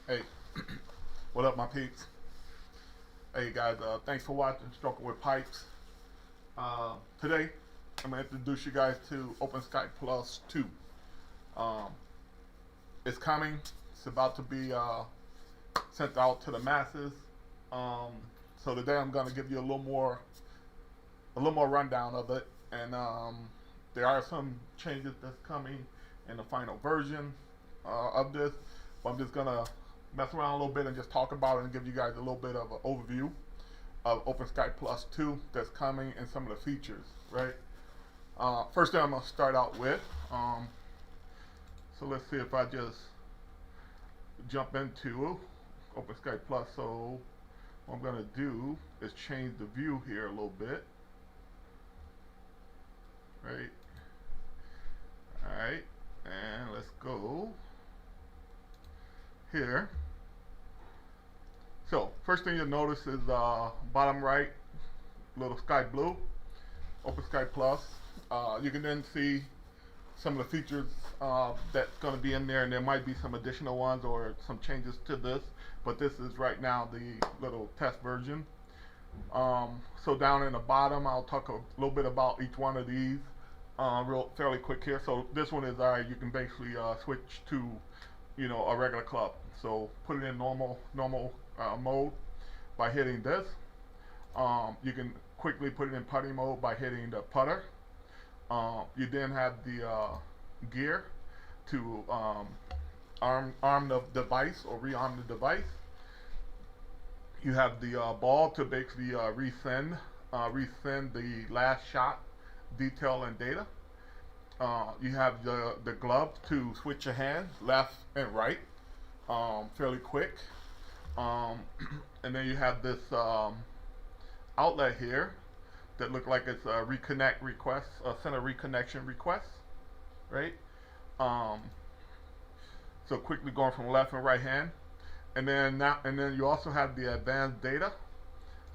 Hey, what up, my peeps? Hey guys, thanks for watching Strok'en with Pipes. Today, I'm gonna introduce you guys to OpenSkyPlus2. Um, it's coming. It's about to be sent out to the masses. Um, so today, I'm gonna give you a little more rundown of it, and there are some changes that's coming in the final version of this. But I'm just gonna mess around a little bit and just talk about it and give you guys a little bit of an overview of OpenSkyPlus2 that's coming and some of the features, right? First thing I'm gonna start out with. So let's see if I just jump into OpenSky Plus. So what I'm gonna do is change the view here a little bit, right? All right, and let's go here. So first thing you'll notice is bottom right, little sky blue, OpenSky Plus. You can then see some of the features that's going to be in there, and there might be some additional ones or some changes to this, but this is right now the little test version. So down in the bottom, I'll talk a little bit about each one of these fairly quick here. So this one is you can basically switch to a regular club. So put it in normal mode by hitting this. You can quickly put it in putting mode by hitting the putter. You then have the gear to arm the device or rearm the device. You have the ball to basically resend the last shot detail and data. You have the glove to switch your hands left and right fairly quick. And then you have this outlet here that look like it's a reconnect request, a center reconnection request, right? So quickly going from left and right hand, and then you also have the advanced data.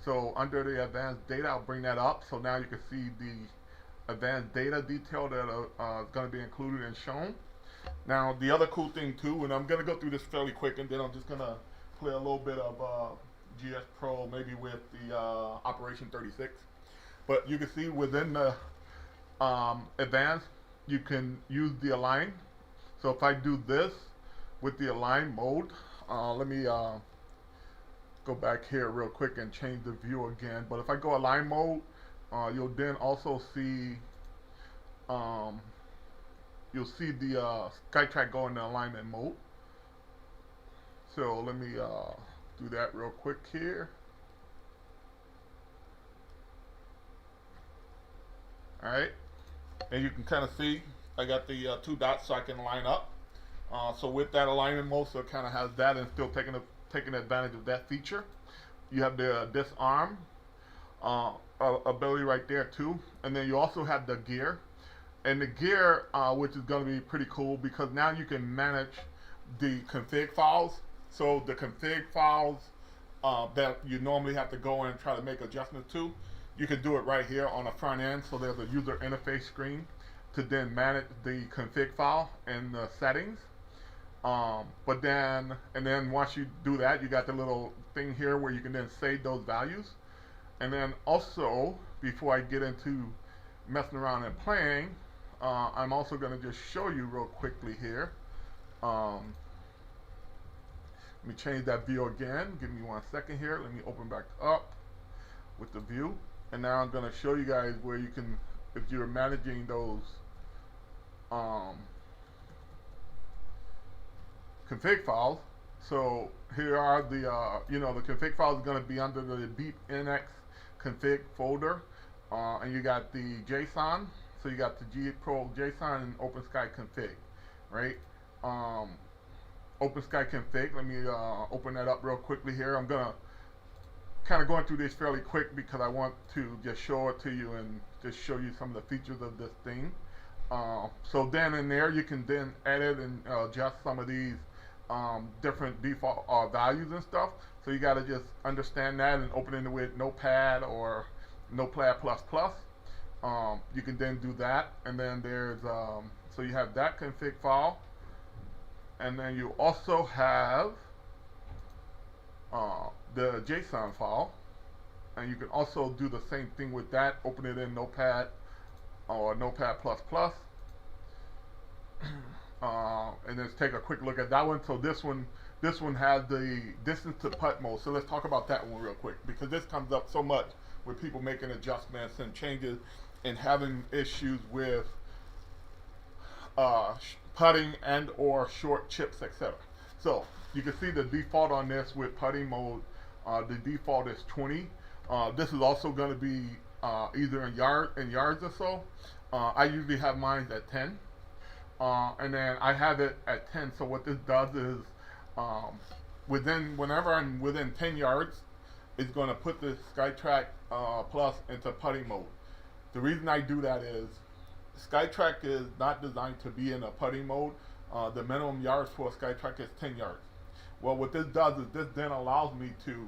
So under the advanced data, I'll bring that up. So now you can see the advanced data detail that is going to be included and shown. Now the other cool thing too, and I'm going to go through this fairly quick, and then I'm just going to play a little bit of GS Pro, maybe with the Operation 36. But you can see within the advanced, you can use the align. So if I do this with the align mode, let me go back here real quick and change the view again. But if I go align mode, you'll then also see you'll see the SkyTrack go in the alignment mode. So let me do that real quick here. All right, and you can kind of see I got the two dots so I can line up. So with that alignment mode, so it kind of has that and still taking advantage of that feature. You have the disarm ability right there too, and then you also have the gear, and the gear which is going to be pretty cool because now you can manage the config files. So the config files that you normally have to go in and try to make adjustments to, you can do it right here on the front end. So there's a user interface screen to then manage the config file and the settings. But then once you do that, you got the little thing here where you can then save those values. And then also, before I get into messing around and playing, I'm also going to just show you real quickly here. Let me change that view again. Give me 1 second here. Let me open back up with the view. And now I'm going to show you guys where you can, if you're managing those config files. So here are the the config files are going to be under the Beep NX config folder, and you got the JSON. So you got the G Pro JSON and OpenSky config, right? OpenSky config. Let me open that up real quickly here. I'm gonna kind of going through this fairly quick because I want to just show it to you and just show you some of the features of this thing. So then in there you can then edit and adjust some of these different default values and stuff. So you got to just understand that and open it with Notepad or Notepad++. You can then do that, and then there's so you have that config file, and then you also have the JSON file, and you can also do the same thing with that. Open it in Notepad or Notepad++, and let's take a quick look at that one. So this one has the distance to putt mode. So let's talk about that one real quick, because this comes up so much with people making adjustments and changes and having issues with putting and or short chips, etc. So you can see the default on this with putting mode. The default is 20. This is also going to be either in yards or so. I usually have mine at 10, and then I have it at 10. So what this does is, whenever I'm within 10 yards, it's going to put the SkyTrack Plus into putting mode. The reason I do that is SkyTrack is not designed to be in a putting mode. The minimum yards for a SkyTrack is 10 yards. Well, what this does is this then allows me to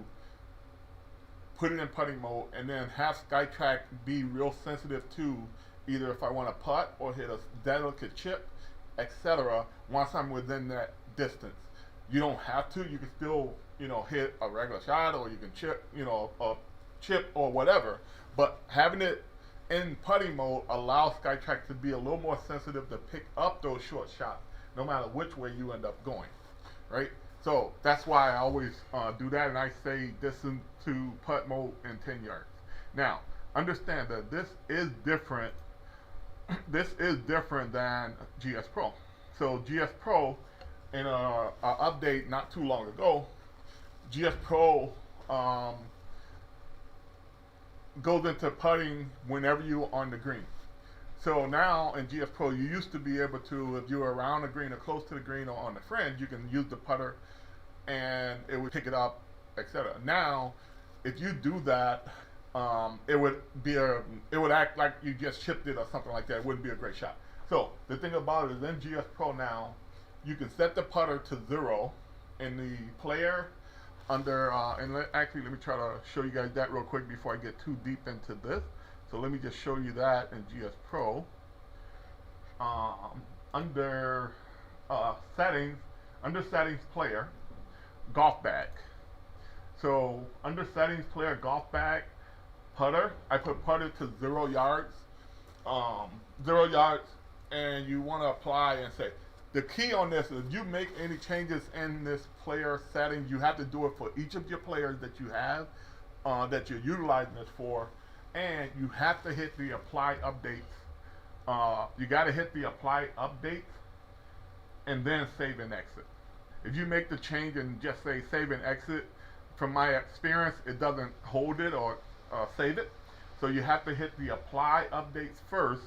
put it in putting mode and then have SkyTrack be real sensitive to either if I want to putt or hit a delicate chip, etc. once I'm within that distance. You don't have to. You can still, hit a regular shot, or you can chip, a chip or whatever. But having it in putting mode allows SkyTrack to be a little more sensitive to pick up those short shots, no matter which way you end up going, right? So that's why I always do that, and I say distance to putt mode in 10 yards. Now, understand that this is different. This is different than GS Pro. So GS Pro, in an update not too long ago, GS Pro goes into putting whenever you're on the green. So now in GS Pro, you used to be able to, if you were around the green or close to the green or on the fringe, you can use the putter and it would pick it up, etc. Now, if you do that, it would act like you just chipped it or something like that. It wouldn't be a great shot. So the thing about it is, in GS Pro now, you can set the putter to 0 in the player under, actually let me try to show you guys that real quick before I get too deep into this. So let me just show you that in GS Pro. Under settings player, golf bag. So under settings player, golf bag, putter, I put putter to 0 yards. 0 yards, and you want to apply and say, the key on this is, if you make any changes in this player setting, you have to do it for each of your players that you have, that you're utilizing this for, and you have to hit the apply updates. You got to hit the apply updates and then save and exit. If you make the change and just say save and exit, from my experience, it doesn't hold it or save it. So you have to hit the apply updates first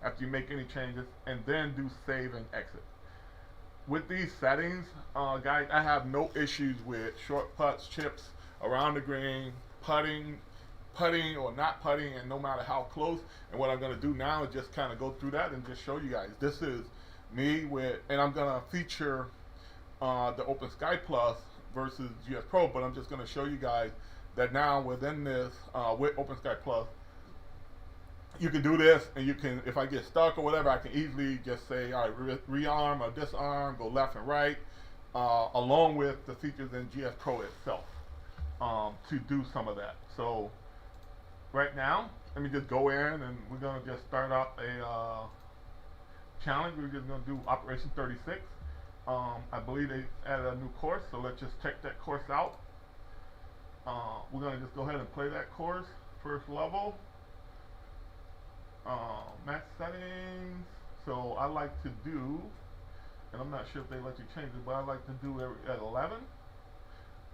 after you make any changes, and then do save and exit. With these settings, guys, I have no issues with short putts, chips, around the green, putting or not putting, and no matter how close. And what I'm going to do now is just kind of go through that and just show you guys. This is me with, and I'm going to feature the OpenSkyPlus versus GS Pro, but I'm just going to show you guys that now within this, with OpenSkyPlus, you can do this, and you can, if I get stuck or whatever, I can easily just say, all right, rearm or disarm, go left and right, along with the features in GS Pro itself, to do some of that. So right now, let me just go in, and we're going to just start up a challenge. We're just going to do Operation 36. I believe they added a new course, so let's just check that course out. We're going to just go ahead and play that course, first level. Max settings. So I like to do, and I'm not sure if they let you change it, but I like to do at 11.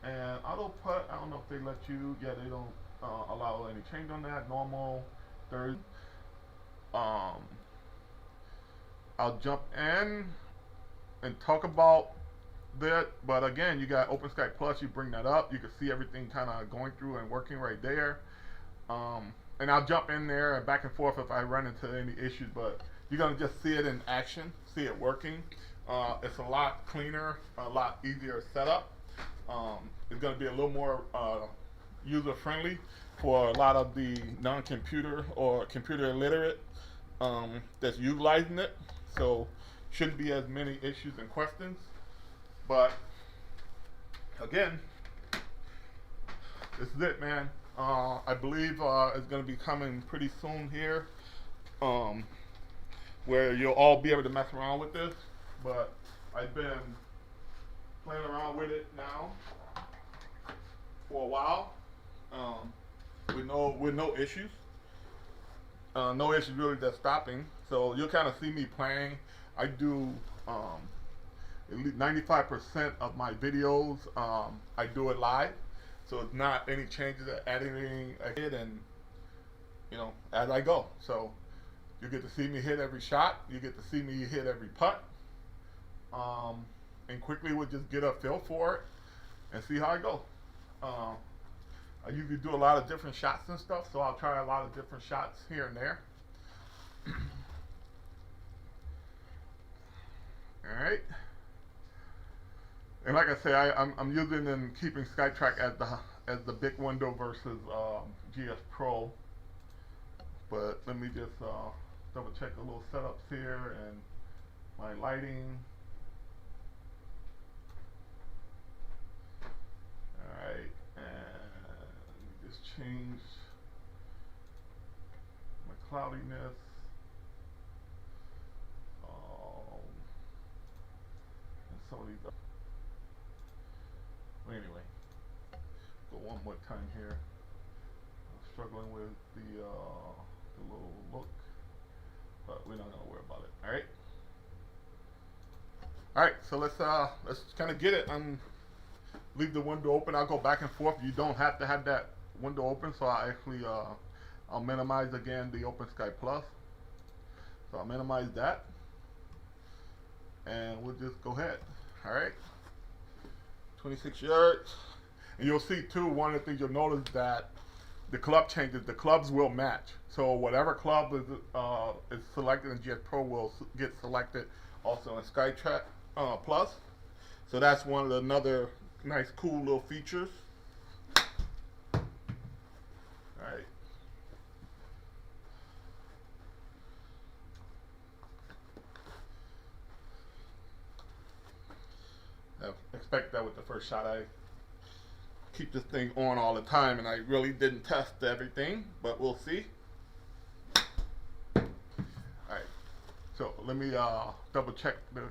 And auto putt, I don't know if they let you. Yeah, they don't allow any change on that. Normal, 30. I'll jump in and talk about that, but again, you got OpenSkyPlus. You bring that up, you can see everything kind of going through and working right there. And I'll jump in there and back and forth if I run into any issues, but you're going to just see it in action, see it working. It's a lot cleaner, a lot easier setup. It's going to be a little more user-friendly for a lot of the non-computer or computer illiterate that's utilizing it. So shouldn't be as many issues and questions. But again, this is it, man. I believe it's going to be coming pretty soon here, um, where you'll all be able to mess around with this. But I've been playing around with it now for a while, with no issues. No issues really that's stopping. So you'll kind of see me playing. I do at least 95% of my videos. I do it live, so it's not any changes, editing ahead, and as I go. So you get to see me hit every shot. You get to see me hit every putt, and quickly we'll just get a feel for it and see how I go. I usually do a lot of different shots and stuff, so I'll try a lot of different shots here and there. All right. And like I say, I'm using and keeping SkyTrack as the big window versus GS Pro. But let me just double check a little setups here and my lighting. All right, and just change my cloudiness. And some of these. Anyway, go one more time here. I'm struggling with the little look, but we're not gonna worry about it. All right. All right. So let's kind of get it. Leave the window open. I'll go back and forth. You don't have to have that window open, so I actually I'll minimize again the OpenSkyPlus. So I'll minimize that, and we'll just go ahead. All right. 26 yards. And you'll see too, one of the things you'll notice that the club changes, the clubs will match. So whatever club is selected in GS Pro will get selected also in SkyTrack Plus. So that's one of the another nice cool little features. Alright. I expect that with the first shot. I keep this thing on all the time, and I really didn't test everything, but we'll see. Alright, so let me double check the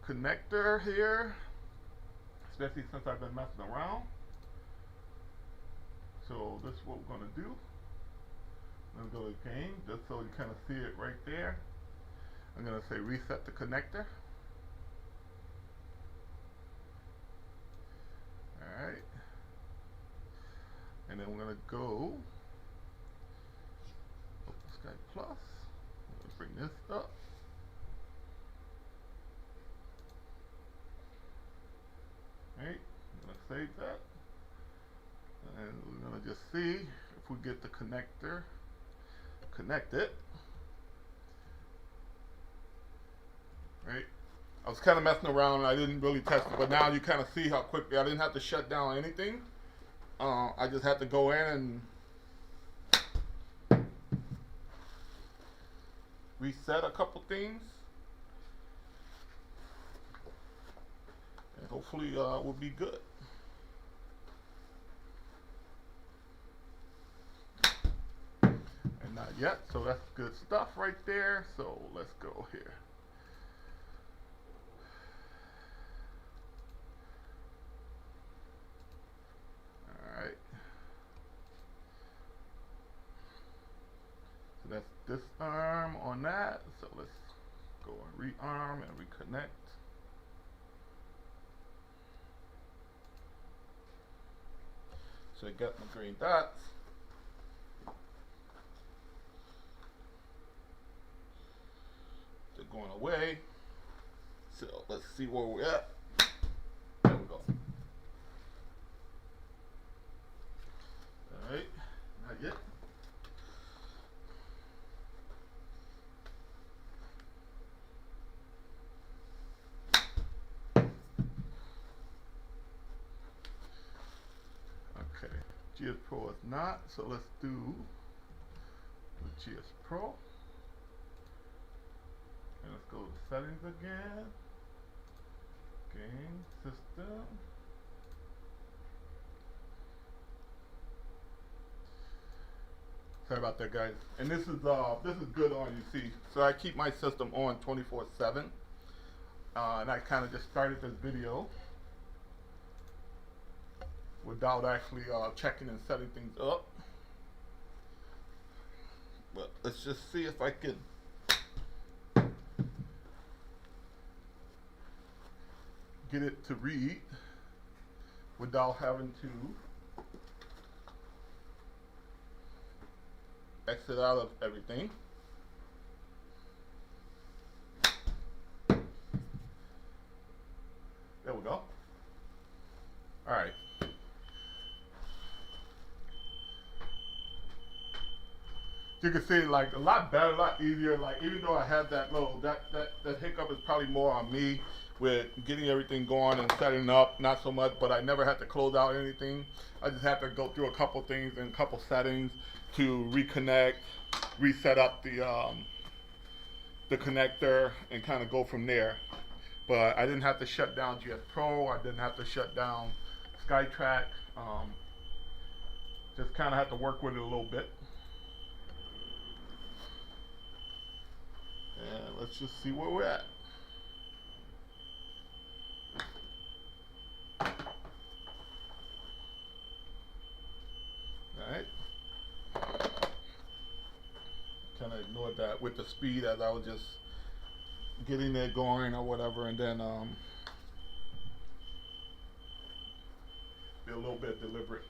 connector here, especially since I've been messing around. So this is what we're going to do. I'm going to go to game, just so you kind of see it right there. I'm going to say reset the connector. Alright, and then we're going to go OpenSkyPlus. Let's bring this up. Alright, I'm going to save that. And we're going to just see if we get the connector connected. Right. I was kind of messing around and I didn't really test it, but now you kind of see how quickly I didn't have to shut down anything. I just had to go in and reset a couple things, and hopefully we'll be good. And not yet, so that's good stuff right there. So let's go here. That's this arm on that, so let's go and rearm and reconnect. So I got my green dots. They're going away. So let's see where we're at. There we go. Alright, not yet. Okay, GS Pro is not, so let's do the GS Pro. And let's go to settings again. Game, system. Sorry about that, guys. And this is good on, you see. So I keep my system on 24/7, and I kind of just started this video without actually checking and setting things up. But let's just see if I can get it to read without having to exit out of everything. There we go. All right. You can see, like, a lot better, a lot easier. Like, even though I had that little, that hiccup is probably more on me with getting everything going and setting up, not so much, but I never had to close out anything. I just had to go through a couple things and a couple settings to reconnect, reset up the connector, and kind of go from there. But I didn't have to shut down GS Pro. I didn't have to shut down SkyTrack. Just kind of had to work with it a little bit. And let's just see where we're at. Alright. Kind of ignored that with the speed as I was just getting it going or whatever, and then be a little bit deliberate.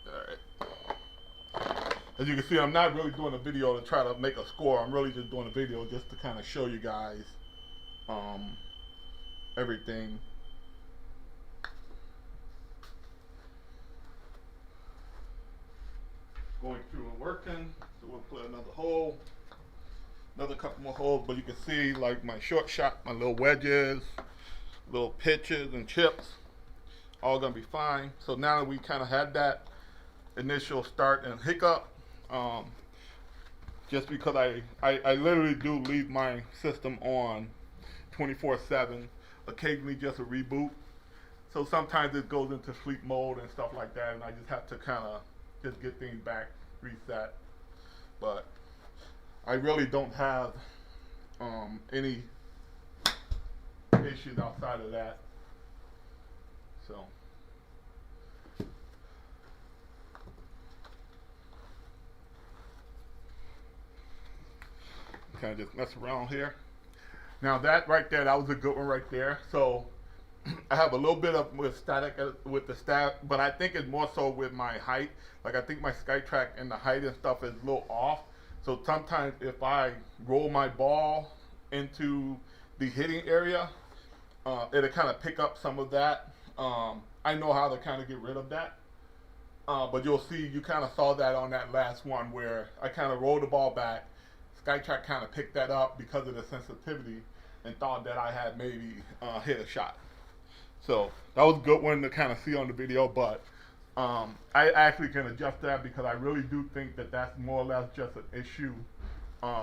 Alright. As you can see, I'm not really doing a video to try to make a score. I'm really just doing a video just to kind of show you guys everything. Going through and working. So we'll put another hole, another couple more holes, but you can see, like, my short shot, my little wedges, little pitches and chips, all gonna be fine. So now that we kind of had that initial start and hiccup, just because I literally do leave my system on 24/7, occasionally just a reboot. So sometimes it goes into sleep mode and stuff like that, and I just have to kind of just get things back, reset. But I really don't have any issues outside of that. So. Kind of just mess around here. Now that right there, that was a good one right there. So I have a little bit of with static with the stack, but I think it's more so with my height. Like, I think my SkyTrack and the height and stuff is a little off. So sometimes if I roll my ball into the hitting area, it'll kind of pick up some of that. I know how to kind of get rid of that. But you'll see, you kind of saw that on that last one where I kind of rolled the ball back. SkyTrack kind of picked that up because of the sensitivity and thought that I had maybe hit a shot. So that was a good one to kind of see on the video, but I actually can adjust that because I really do think that that's more or less just an issue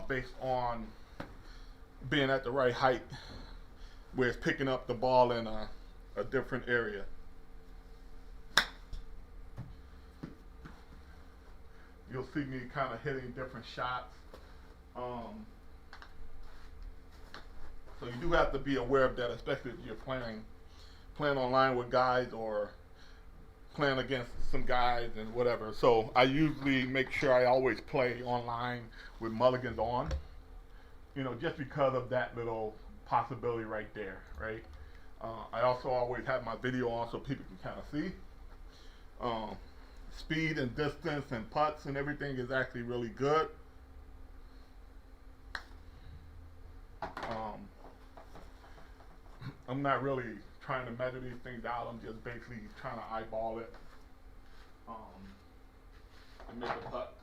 based on being at the right height where it's picking up the ball in a different area. You'll see me kind of hitting different shots. So you do have to be aware of that, especially if you're playing online with guys or playing against some guys and whatever. So I usually make sure I always play online with mulligans on, you know, just because of that little possibility right there, right? I also always have my video on so people can kind of see. Speed and distance and putts and everything is actually really good. I'm not really trying to measure these things out. I'm just basically trying to eyeball it and make a putt.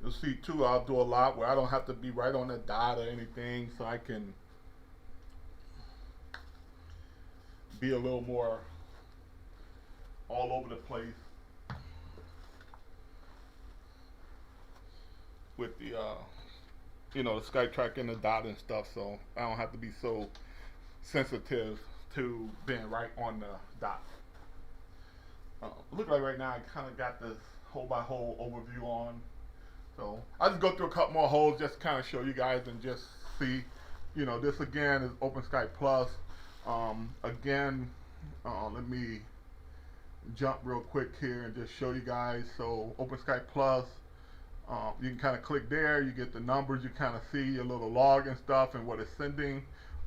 You'll see too, I'll do a lot where I don't have to be right on the dot or anything, so I can be a little more all over the place with the you know, the SkyTrack and the dot and stuff, so I don't have to be so sensitive to being right on the dot. Look like right now I kind of got this hole by hole overview on, so I'll just go through a couple more holes just to kind of show you guys and just see. You know, this again is OpenSkyPlus. Again, let me jump real quick here and just show you guys. So OpenSkyPlus, you can kind of click there, you get the numbers, you kind of see your little log and stuff and what it's sending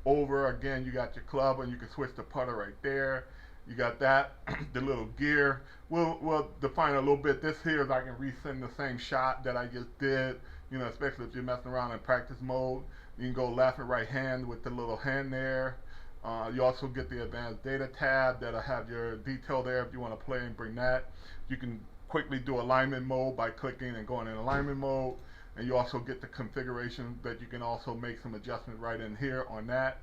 over. Again, you got your club and you can switch the putter right there. You got that, the little gear. We'll define a little bit. This here is I can resend the same shot that I just did, you know, especially if you're messing around in practice mode. You can go left and right hand with the little hand there. You also get the advanced data tab that'll have your detail there if you want to play and bring that. You can quickly do alignment mode by clicking and going in alignment mode. And you also get the configuration that you can also make some adjustments right in here on that.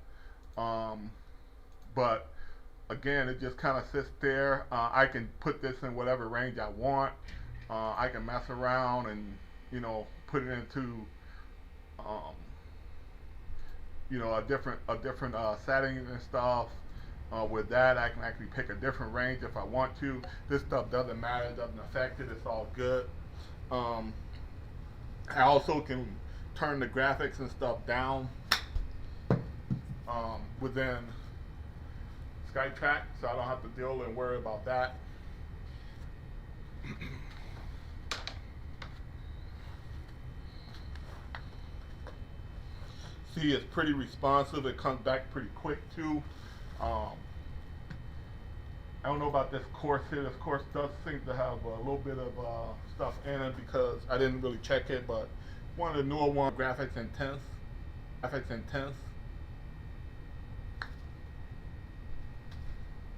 But again, it just kind of sits there. I can put this in whatever range I want. I can mess around and, you know, put it into you know, a different setting and stuff. With that, I can actually pick a different range if I want to. This stuff doesn't matter, it doesn't affect it, it's all good. I also can turn the graphics and stuff down within SkyTrack, so I don't have to deal and worry about that. See, it's pretty responsive. It comes back pretty quick too. I don't know about this course here. This course does seem to have a little bit of stuff in it because I didn't really check it, but one of the newer ones, graphics intense.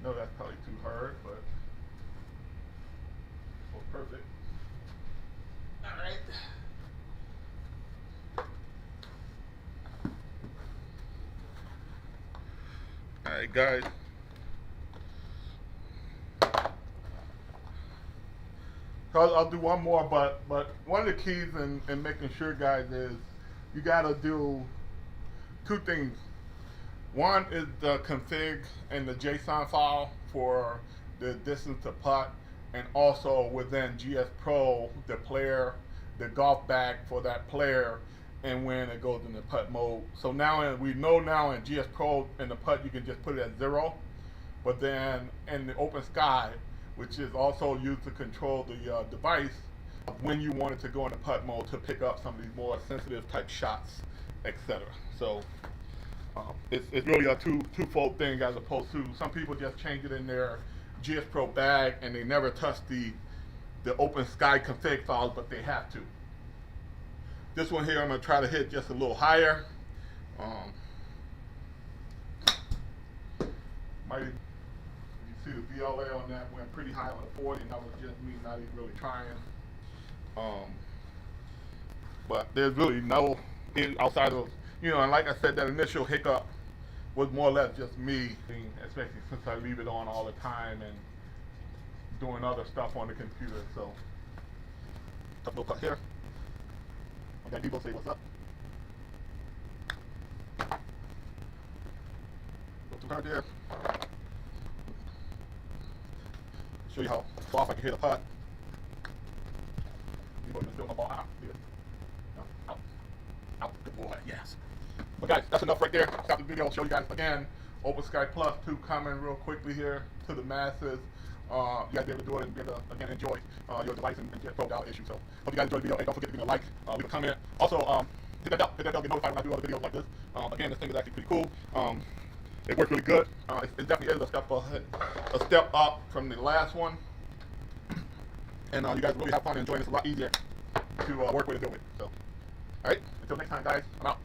No, that's probably too hard, but perfect. All right. Alright guys, so I'll do one more, but one of the keys in making sure, guys, is you gotta do two things. One is the config and the JSON file for the distance to putt, and also within GS Pro, the golf bag for that player, and when it goes into putt mode. So now we know now in GS Pro in the putt you can just put it at 0, but then in the OpenSky, which is also used to control the device, when you want it to go into putt mode to pick up some of these more sensitive type shots, etc. So it's really a twofold thing, as opposed to some people just change it in their GS Pro bag and they never touch the OpenSky config files, but they have to. This one here, I'm going to try to hit just a little higher. You see the VLA on that went pretty high on the 40, and that was just me not even really trying. But there's really no, outside of, you know, and like I said, that initial hiccup was more or less just me, especially since I leave it on all the time and doing other stuff on the computer. So, couple cut here. Okay, people say what's up. Go too hard there. Show you how soft I can hit a putt. People even still my ball out. Out. Out. Good boy. Yes. But guys, that's enough right there. Stop the video. I'll show you guys again OpenSkyPlus2 coming real quickly here to the masses. You guys be able to do it and be able to, again, enjoy your device and get pro without issue. So hope you guys enjoyed the video. Hey, don't forget to give me a like, leave a comment. Also, hit that bell, get notified when I do other videos like this. Again, this thing is actually pretty cool. It works really good. It definitely is a step up from the last one. And you guys really have fun and enjoying this. A lot easier to work with and do it. So, all right, until next time, guys, I'm out.